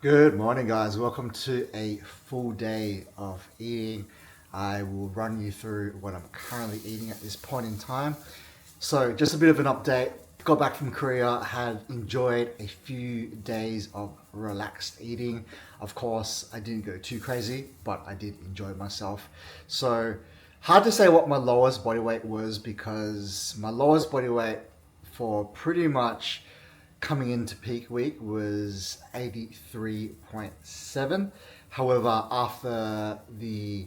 Good morning, guys. Welcome to a full day of eating. I will run you through what I'm currently eating at this point in time. So, just a bit of an update. Got back from Korea, had enjoyed a few days of relaxed eating. Of course, I didn't go too crazy, but I did enjoy myself. So, hard to say what my lowest body weight was because my lowest body weight for pretty much coming into peak week was 83.7. However, after the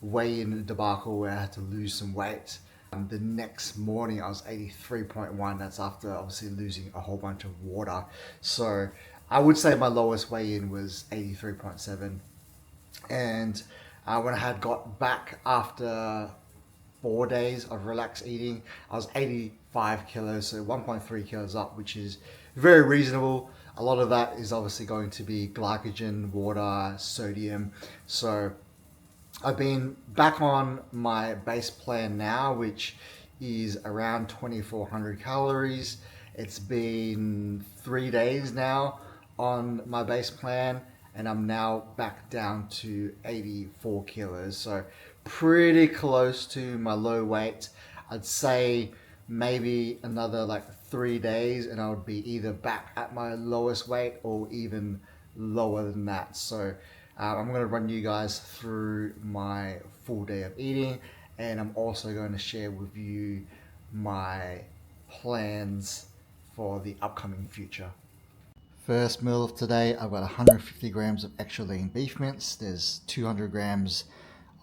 weigh-in debacle where I had to lose some weight, the next morning I was 83.1. That's after obviously losing a whole bunch of water. So I would say my lowest weigh-in was 83.7. And when I had got back after 4 days of relaxed eating, I was 85 kilos, so 1.3 kilos up, which is very reasonable. A lot of that is obviously going to be glycogen, water, sodium. So I've been back on my base plan now, which is around 2,400 calories. It's been 3 days now on my base plan, and I'm now back down to 84 kilos. So pretty close to my low weight. I'd say maybe another like 3 days and I would be either back at my lowest weight or even lower than that. So I'm going to run you guys through my full day of eating, and I'm also going to share with you my plans for the upcoming future. First meal of today, I've got 150 grams of extra lean beef mince. There's 200 grams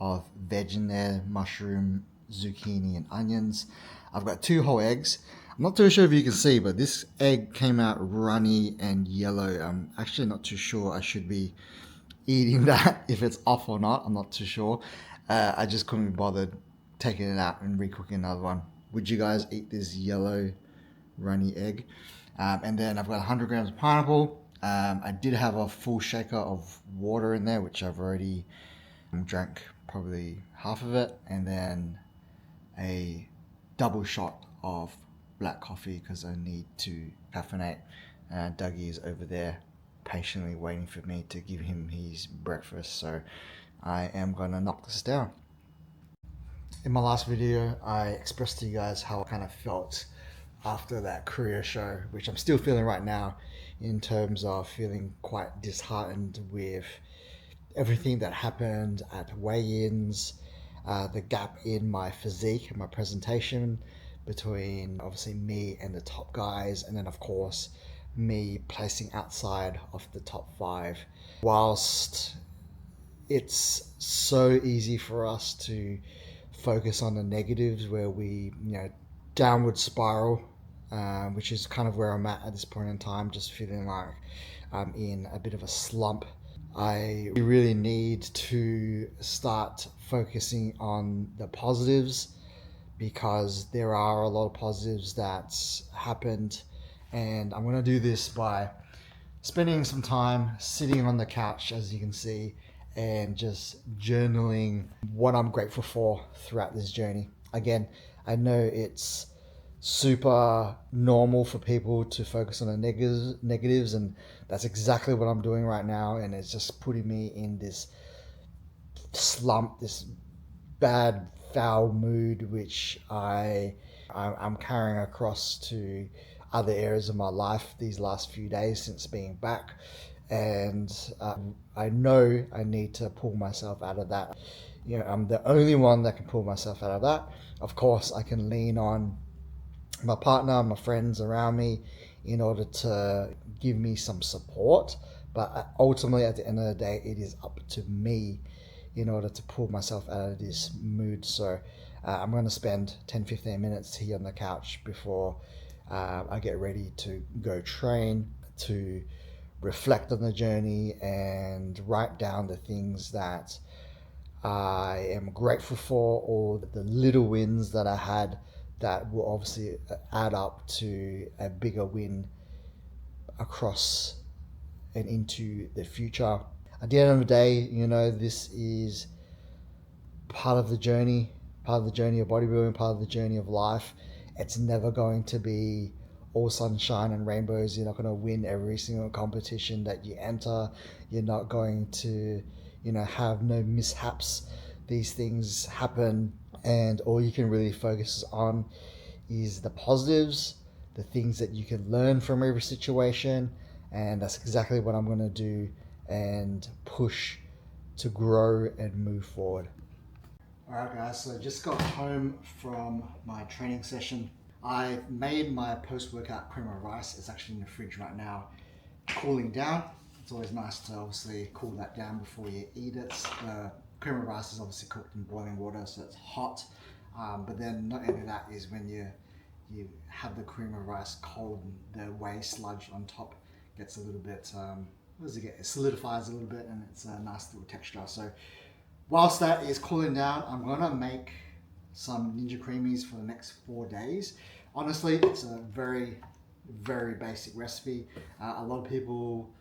of veg in there, mushroom, zucchini, and onions. I've got 2 whole eggs. I'm not too sure if you can see, but this egg came out runny and yellow. I'm actually not too sure I should be eating that, if it's off or not. I'm not too sure. I just couldn't be bothered taking it out and recooking another one. Would you guys eat this yellow runny egg? And then I've got 100 grams of pineapple. I did have a full shaker of water in there, which I've already drank probably half of it, and then a double shot of black coffee because I need to caffeinate. Dougie is over there patiently waiting for me to give him his breakfast, so I am gonna knock this down. In my last video, I expressed to you guys how I kind of felt after that Korea show, which I'm still feeling right now, in terms of feeling quite disheartened with everything that happened at weigh-ins, the gap in my physique and my presentation between obviously me and the top guys, and then of course me placing outside of the top 5. Whilst it's so easy for us to focus on the negatives where we downward spiral, which is kind of where I'm at this point in time, just feeling like I'm in a bit of a slump. I really need to start focusing on the positives, because there are a lot of positives that's happened, and I'm going to do this by spending some time sitting on the couch, as you can see, and just journaling what I'm grateful for throughout this journey. Again, I know it's super normal for people to focus on the negatives, and that's exactly what I'm doing right now, and it's just putting me in this slump, this bad foul mood, which I'm carrying across to other areas of my life these last few days since being back. And I know I need to pull myself out of that. I'm the only one that can pull myself out of that. Of course, I can lean on my partner, my friends around me, in order to give me some support. But ultimately, at the end of the day, it is up to me in order to pull myself out of this mood. So I'm going to spend 10-15 minutes here on the couch before I get ready to go train, to reflect on the journey and write down the things that I am grateful for, or the little wins that I had that will obviously add up to a bigger win across and into the future. At the end of the day, this is part of the journey of bodybuilding, part of the journey of life. It's never going to be all sunshine and rainbows. You're not going to win every single competition that you enter. You're not going to, have no mishaps. These things happen, and all you can really focus on is the positives, the things that you can learn from every situation. And that's exactly what I'm going to do and push to grow and move forward. Alright guys, so just got home from my training session. I made my post-workout cream of rice. It's actually in the fridge right now, cooling down. It's always nice to obviously cool that down before you eat it. The cream of rice is obviously cooked in boiling water, so it's hot. But then not only that is when you have the cream of rice cold, and the whey sludge on top gets a little bit, it solidifies a little bit, and it's a nice little texture. So whilst that is cooling down, I'm gonna make some Ninja Creamies for the next 4 days. Honestly, it's a very, very basic recipe. A lot of people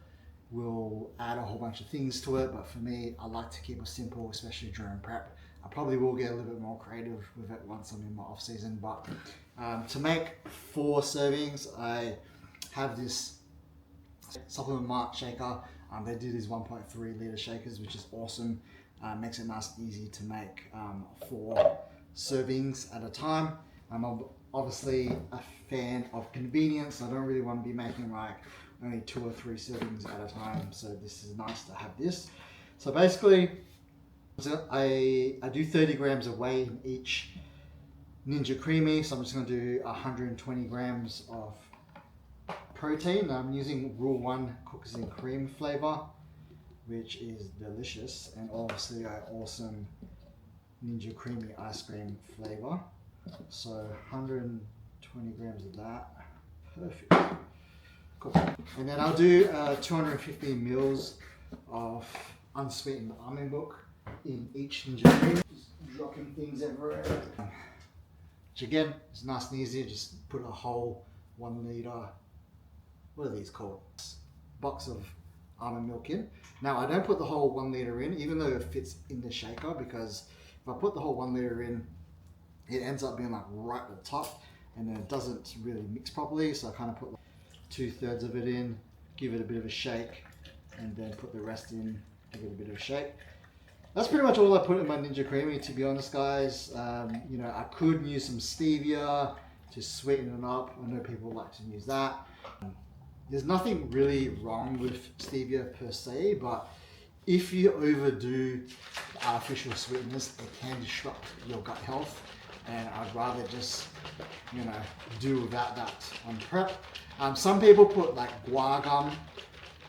will add a whole bunch of things to it, but for me, I like to keep it simple, especially during prep. I probably will get a little bit more creative with it once I'm in my off season, but to make 4 servings, I have this Supplement Mart shaker. They do these 1.3 liter shakers, which is awesome. Makes it nice and easy to make 4 servings at a time. I'm obviously a fan of convenience. I don't really want to be making like only 2 or 3 servings at a time, so this is nice to have this. So basically, I do 30 grams of whey in each Ninja Creamy, so I'm just going to do 120 grams of protein. I'm using Rule 1 cookies and cream flavor, which is delicious, and obviously an awesome Ninja Creamy ice cream flavor. So 120 grams of that. Perfect. Cool. And then I'll do 250 mils of unsweetened almond milk in each Ninja Creamy. Just dropping things everywhere. Which again, is nice and easy. Just put a whole 1 liter, what are these called? Box of almond milk in. Now I don't put the whole 1 liter in, even though it fits in the shaker, because if I put the whole 1 liter in, it ends up being like right at the top, and then it doesn't really mix properly. So I kind of put like 2/3 of it in, give it a bit of a shake, and then put the rest in, give it a bit of a shake. That's pretty much all I put in my Ninja Creamy, to be honest, guys. I could use some stevia to sweeten it up. I know people like to use that. There's nothing really wrong with stevia per se, but if you overdo artificial sweeteners, it can disrupt your gut health, and I'd rather just, do without that on prep. Some people put like guar gum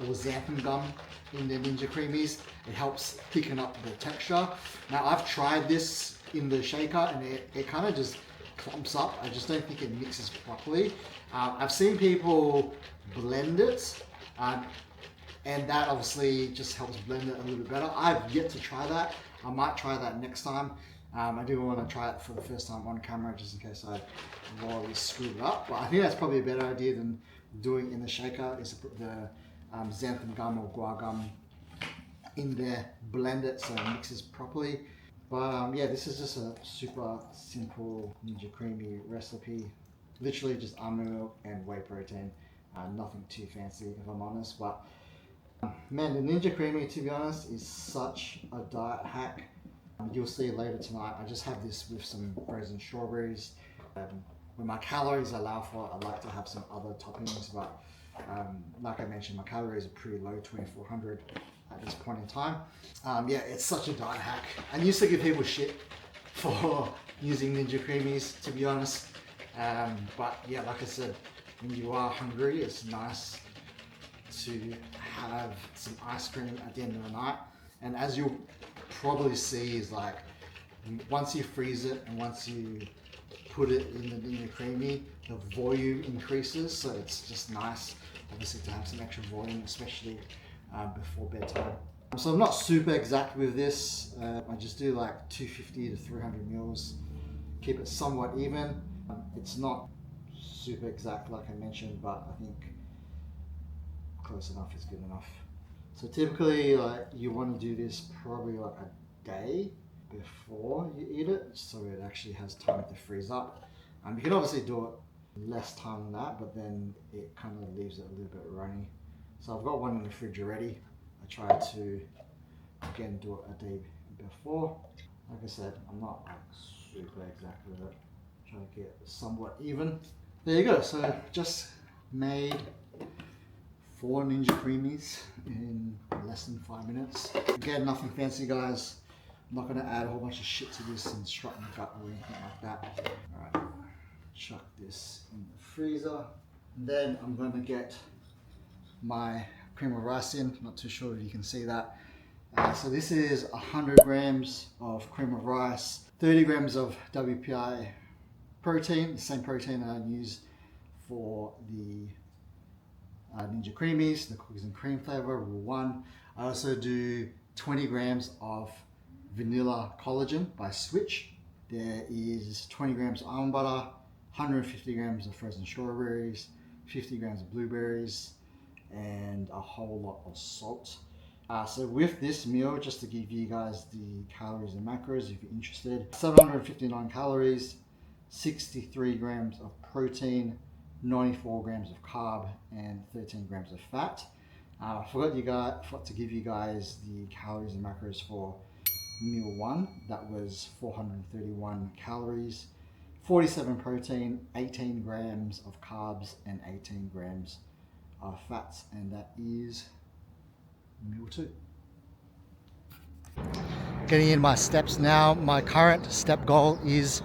or xanthan gum in their Ninja Creamies. It helps thicken up the texture. Now I've tried this in the shaker, and it kind of just clumps up. I just don't think it mixes properly. I've seen people blend it, and that obviously just helps blend it a little bit better. I've yet to try that. I might try that next time. I do want to try it for the first time on camera, just in case I royally screwed it up. But I think that's probably a better idea than doing in the shaker, is to put the xanthan gum or guar gum in there, blend it so it mixes properly. But yeah, this is just a super simple Ninja Creamy recipe. Literally just almond milk and whey protein. Nothing too fancy, if I'm honest. But man, the Ninja Creamy, to be honest, is such a diet hack. You'll see later tonight, I just have this with some frozen strawberries. When my calories allow for it, I like to have some other toppings, but like I mentioned, my calories are pretty low, 2,400 at this point in time. Yeah, it's such a diet hack. I used to give people shit for using Ninja Creamies, to be honest. But yeah, like I said, when you are hungry, it's nice to have some ice cream at the end of the night. And as you'll probably see, is like, once you freeze it and once you put it in the Ninja Creamy, the volume increases. So it's just nice, obviously, to have some extra volume, especially before bedtime. So I'm not super exact with this. I just do like 250 to 300 mils. Keep it somewhat even. It's not super exact, like I mentioned, but I think close enough is good enough. So typically, like, you want to do this probably like a day before you eat it, so it actually has time to freeze up. You can obviously do it less time than that, but then it kind of leaves it a little bit runny. So I've got one in the fridge already. I tried to again do it a day before. Like I said, I'm not like super exact with it. Trying to get somewhat even. There you go. So just made 4 Ninja Creamies in less than 5 minutes. Again, nothing fancy, guys. I'm not going to add a whole bunch of shit to this and strut my gut or anything like that. Alright, chuck this in the freezer. And then I'm going to get my cream of rice in. Not too sure if you can see that. So this is 100 grams of cream of rice, 30 grams of WPI protein, the same protein that I use for the Ninja Creamies, the cookies and cream flavor, rule 1. I also do 20 grams of vanilla collagen by Switch. There is 20 grams of almond butter, 150 grams of frozen strawberries, 50 grams of blueberries, and a whole lot of salt. So with this meal, just to give you guys the calories and macros if you're interested, 759 calories, 63 grams of protein, 94 grams of carb, and 13 grams of fat. I forgot to give you guys the calories and macros for meal 1. That was 431 calories, 47 protein, 18 grams of carbs, and 18 grams of fats, and that is meal 2. Getting in my steps now. My current step goal is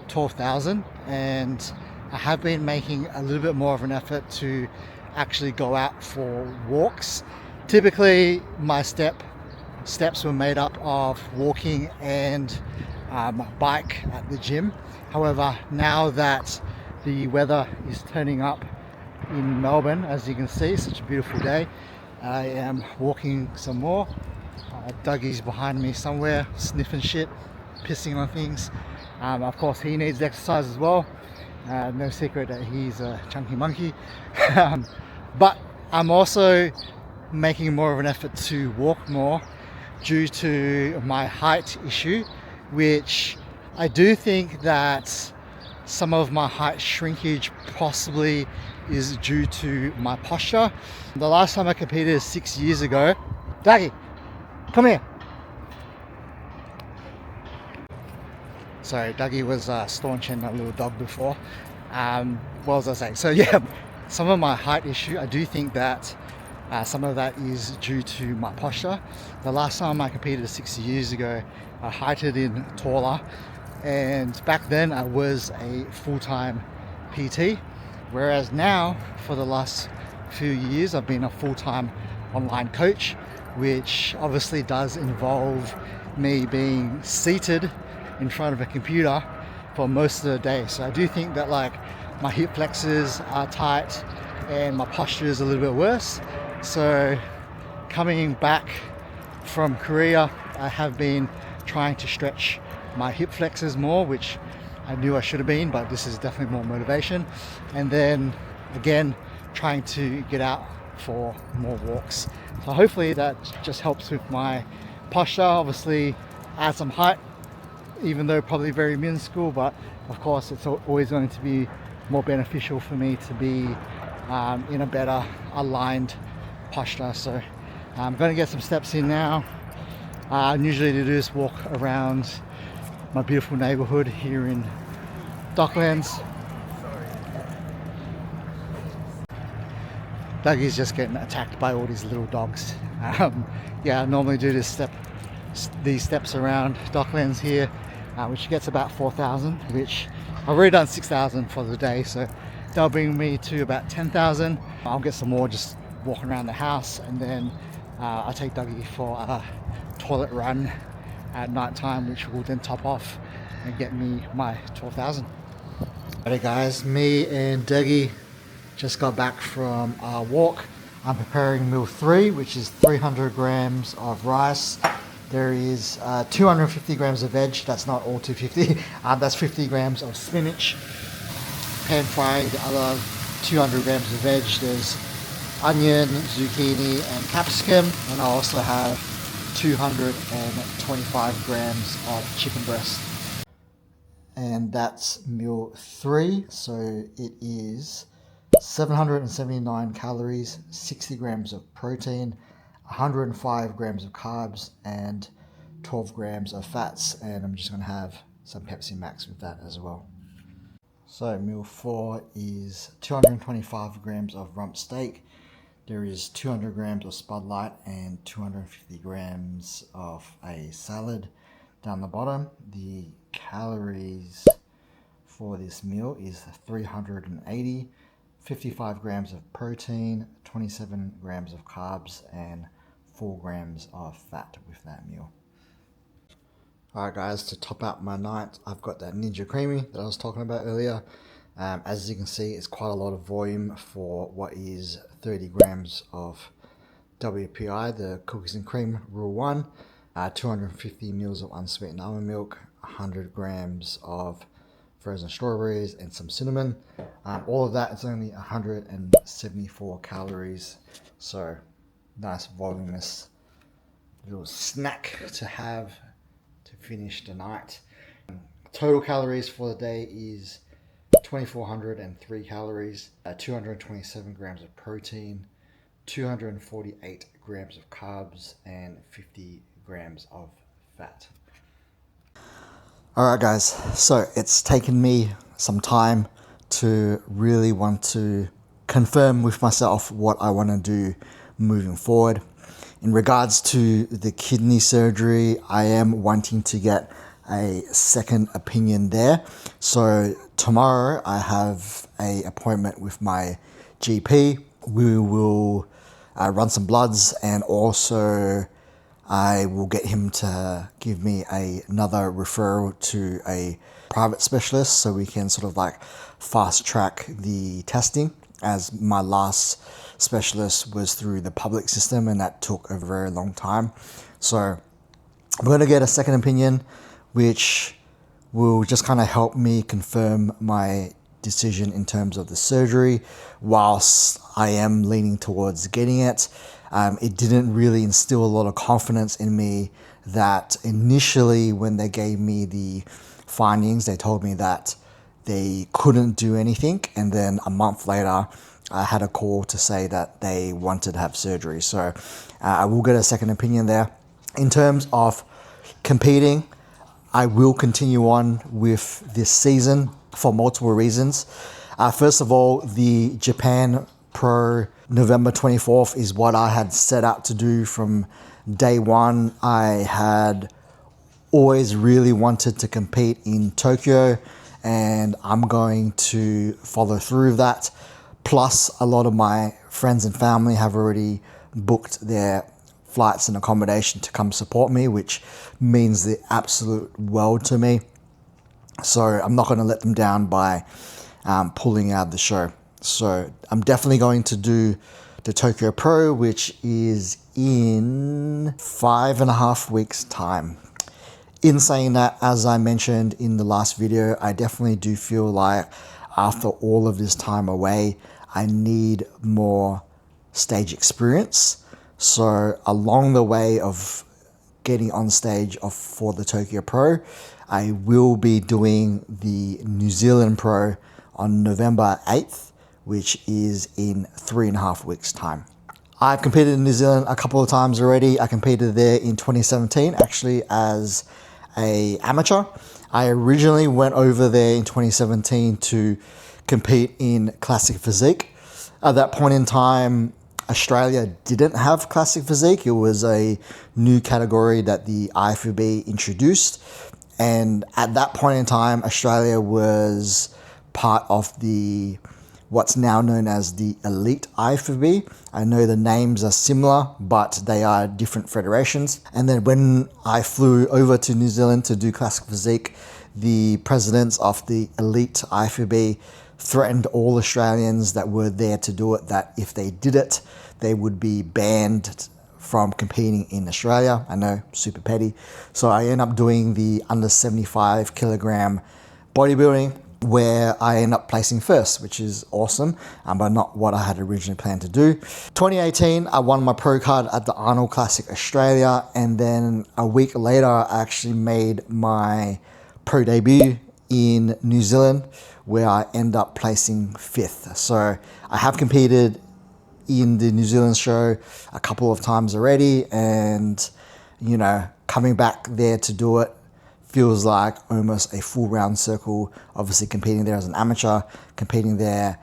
12,000, and I have been making a little bit more of an effort to actually go out for walks. Typically my steps were made up of walking and bike at the gym. However, now that the weather is turning up in Melbourne, as you can see, such a beautiful day, I am walking some more. Dougie's behind me somewhere, sniffing shit, pissing on things. Of course, he needs exercise as well. No secret that he's a chunky monkey. But I'm also making more of an effort to walk more due to my height issue, which I do think that some of my height shrinkage possibly is due to my posture. The last time I competed 6 years ago. Dougie, come here. Sorry, Dougie was staunching a little dog before. What was I saying? So yeah, some of my height issue, I do think that some of that is due to my posture. The last time I competed 6 years ago, I heighted in taller, and back then I was a full-time PT, whereas now for the last few years I've been a full-time online coach, which obviously does involve me being seated in front of a computer for most of the day. So I do think that like my hip flexors are tight and my posture is a little bit worse. So coming back from Korea, I have been trying to stretch my hip flexors more, which I knew I should have been, but this is definitely more motivation. And then again, trying to get out for more walks. So hopefully that just helps with my posture. Obviously add some height, even though probably very minuscule, but of course it's always going to be more beneficial for me to be in a better aligned posture. So I'm going to get some steps in now. I usually do is walk around my beautiful neighborhood here in Docklands. Dougie's just getting attacked by all these little dogs. Yeah, I normally do these steps around Docklands here, which gets about 4,000, which I've already done 6,000 for the day, so that'll bring me to about 10,000. I'll get some more just walking around the house, and then I'll take Dougie for a toilet run at night time, which will then top off and get me my 12,000. Alright guys, me and Dougie just got back from our walk. I'm preparing meal 3, which is 300 grams of rice. There is 250 grams of veg. That's not all 250. That's 50 grams of spinach. Pan fried the other 200 grams of veg. There's onion, zucchini, and capsicum. And I also have 225 grams of chicken breast. and that's meal 3. So it is 779 calories, 60 grams of protein, 105 grams of carbs, and 12 grams of fats. And I'm just going to have some Pepsi Max with that as well. So meal 4 is 225 grams of rump steak. There is 200 grams of Spud Light and 250 grams of a salad. Down the bottom, the calories for this meal is 380, 55 grams of protein, 27 grams of carbs, and 4 grams of fat with that meal. Alright guys, to top out my night, I've got that Ninja Creamy that I was talking about earlier. As you can see, it's quite a lot of volume for what is 30 grams of WPI, the Cookies and Cream Rule 1, 250 mils of unsweetened almond milk, 100 grams of frozen strawberries, and some cinnamon. All of that is only 174 calories, so nice voluminous little snack to have to finish the night. Total calories for the day is 2,403 calories, 227 grams of protein, 248 grams of carbs, and 50 grams of fat. Alright guys, so it's taken me some time to really want to confirm with myself what I want to do moving forward. In regards to the kidney surgery, I am wanting to get a second opinion there. So tomorrow I have an appointment with my GP. We will run some bloods, and also I will get him to give me another referral to a private specialist so we can sort of like fast track the testing, as my last specialist was through the public system and that took a very long time. So I'm going to get a second opinion, which will just kind of help me confirm my decision in terms of the surgery, whilst I am leaning towards getting it. It didn't really instill a lot of confidence in me that initially when they gave me the findings, they told me that they couldn't do anything, and then a month later I had a call to say that they wanted to have surgery. So I will get a second opinion there. In terms of competing, I will continue on with this season for multiple reasons. First of all, the Japan Pro November 24th is what I had set out to do from day one. I had always really wanted to compete in Tokyo, and I'm going to follow through with that. Plus, a lot of my friends and family have already booked their flights and accommodation to come support me, which means the absolute world to me. So I'm not going to let them down by pulling out of the show. So I'm definitely going to do the Tokyo Pro, which is in 5.5 weeks time. In saying that, as I mentioned in the last video, I definitely do feel like after all of this time away, I need more stage experience. So along the way of getting on stage for the Tokyo Pro, I will be doing the New Zealand Pro on November 8th, which is in 3.5 weeks time. I've competed in New Zealand a couple of times already. I competed there in 2017, actually as an amateur. I originally went over there in 2017 to compete in Classic Physique. At that point in time, Australia didn't have Classic Physique. It was a new category that the IFBB introduced. And at that point in time, Australia was part of the what's now known as the Elite IFBB. I know the names are similar, but they are different federations. And then when I flew over to New Zealand to do Classic Physique, the presidents of the Elite IFBB threatened all Australians that were there to do it that if they did it, they would be banned from competing in Australia. I know, super petty. So I ended up doing the under 75 kilogram bodybuilding, where I end up placing first, which is awesome, but not what I had originally planned to do. 2018, I won my pro card at the Arnold Classic Australia, and then a week later, I actually made my pro debut in New Zealand, where I end up placing 5th. So I have competed in the New Zealand show a couple of times already, and you know, coming back there to do it feels like almost a full round circle. Obviously competing there as an amateur, competing there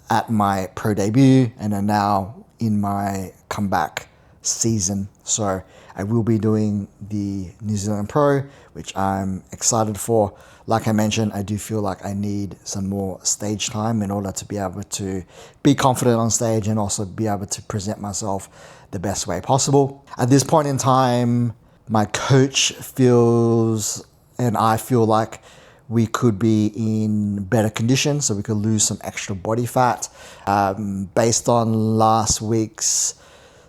at my pro debut, and then now in my comeback season. So I will be doing the New Zealand Pro, which I'm excited for. Like I mentioned, I do feel like I need some more stage time in order to be able to be confident on stage and also be able to present myself the best way possible. At this point in time, my coach feels and I feel like we could be in better condition, so we could lose some extra body fat. Based on last week's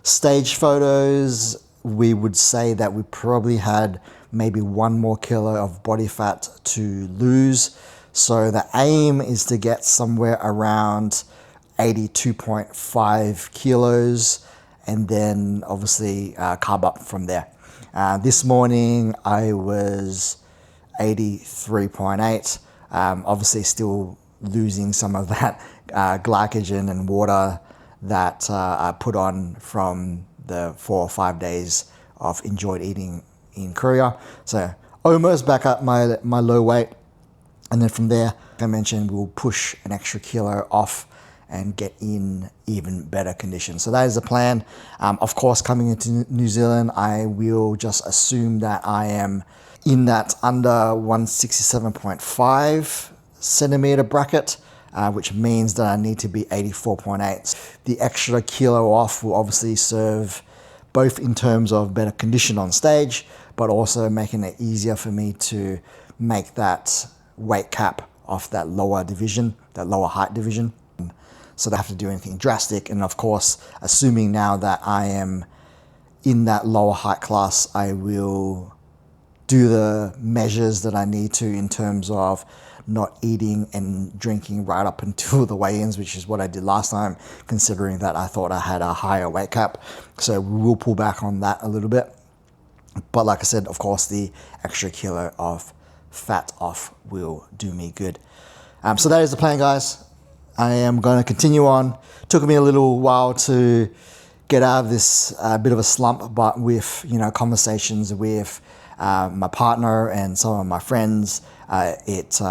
stage photos, we would say that we probably had maybe 1 more kilo of body fat to lose. So the aim is to get somewhere around 82.5 kilos and then obviously carb up from there. This morning I was 83.8, obviously still losing some of that glycogen and water that I put on from the 4 or 5 days of enjoyed eating in Korea. So almost back up my low weight, and then from there, like I mentioned, we'll push an extra kilo off and get in even better condition. So that is the plan. Of course, coming into New Zealand, I will just assume that I am in that under 167.5 centimeter bracket, which means that I need to be 84.8. The extra kilo off will obviously serve both in terms of better condition on stage, but also making it easier for me to make that weight cap off that lower division, that lower height division. So I don't have to do anything drastic. And of course, assuming now that I am in that lower height class, I will do the measures that I need to in terms of not eating and drinking right up until the weigh-ins, which is what I did last time, considering that I thought I had a higher weight cap. So we will pull back on that a little bit. But like I said, of course, the extra kilo of fat off will do me good. So that is the plan, guys. I am going to continue on. Took me a little while to get out of this bit of a slump, but with conversations with my partner and some of my friends, it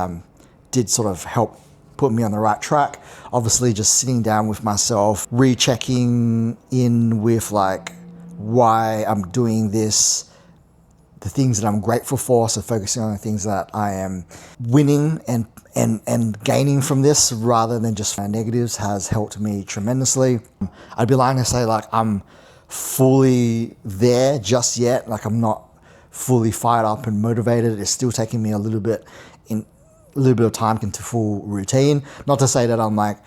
did sort of help put me on the right track. Obviously, just sitting down with myself, rechecking in with like why I'm doing this, the things that I'm grateful for, so focusing on the things that I am winning and gaining from this rather than just negatives has helped me tremendously. I'd be lying to say like I'm fully there just yet, like I'm not fully fired up and motivated. It's still taking me a little bit of time into full routine. Not to say that I'm like,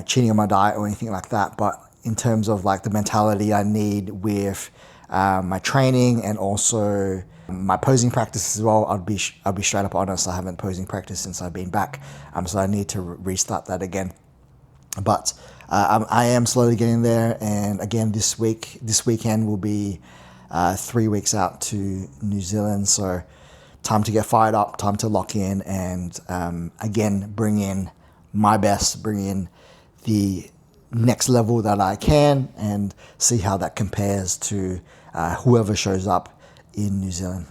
cheating on my diet or anything like that, but in terms of like the mentality I need with my training and also my posing practice as well, I'll be straight up honest, I haven't posing practice since I've been back, so I need to restart that again. But I am slowly getting there, and again this weekend will be 3 weeks out to New Zealand, so time to get fired up, time to lock in, and again bring in my best, bring in the next level that I can, and see how that compares to whoever shows up in New Zealand.